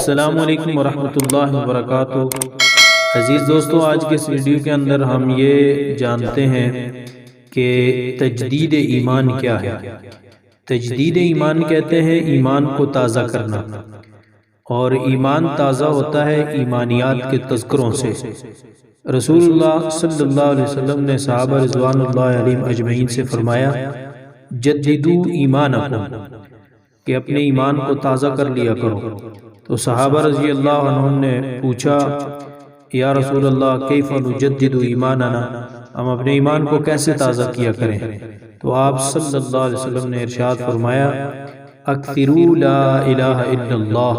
السلام علیکم ورحمۃ اللہ وبرکاتہ۔ عزیز دوستو، آج کے اس ویڈیو کے اندر ہم یہ جانتے ہیں کہ تجدید ایمان کیا ہے۔ تجدید ایمان کہتے ہیں ایمان کو تازہ کرنا، اور ایمان تازہ ہوتا ہے ایمانیات کے تذکروں سے۔ رسول اللہ صلی اللہ علیہ وسلم نے صحابہ رضوان اللہ علیہم اجمعین سے فرمایا، جددوا ایمانکم، کہ اپنے ایمان کو تازہ کر لیا کرو۔ تو صحابہ رضی اللہ عنہم نے پوچھا، یا رسول اللہ کیف نجدد ایماننا، ہم اپنے ایمان کو کیسے تازہ کیا کریں؟ تو آپ صلی اللہ علیہ وسلم نے ارشاد فرمایا، اکثروا لا الہ الا اللہ،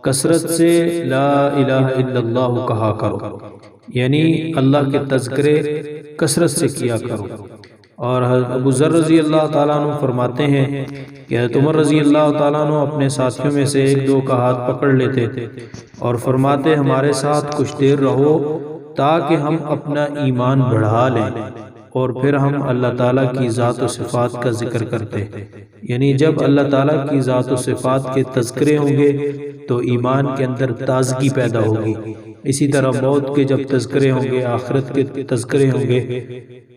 کثرت سے لا الہ الا اللہ کہا کرو، یعنی اللہ کے تذکرے کثرت سے کیا کرو۔ اور ابو ذر رضی اللہ تعالیٰ عنہ فرماتے ہیں کہ حضرت عمر رضی اللہ تعالیٰ عنہ اپنے ساتھیوں میں سے ایک دو کا ہاتھ پکڑ لیتے اور فرماتے، ہمارے ساتھ کچھ دیر رہو تاکہ ہم اپنا ایمان بڑھا لیں، اور پھر ہم اللہ تعالیٰ کی ذات و صفات کا ذکر کرتے۔ یعنی جب اللہ تعالیٰ کی ذات و صفات کے تذکرے ہوں گے تو ایمان کے اندر تازگی پیدا ہوگی۔ اسی طرح موت کے جب تذکرے ہوں گے، آخرت کے تذکرے ہوں گے،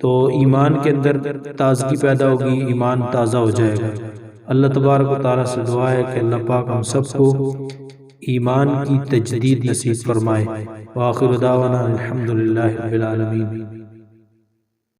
تو ایمان کے اندر تازگی پیدا ہوگی، ایمان تازہ ہو جائے گا۔ اللہ تبارک و تعالیٰ سے دعا ہے کہ اللہ پاک ہم سب کو ایمان کی تجدید نصیب فرمائے۔ وآخر دعوانا الحمدللہ رب العالمین۔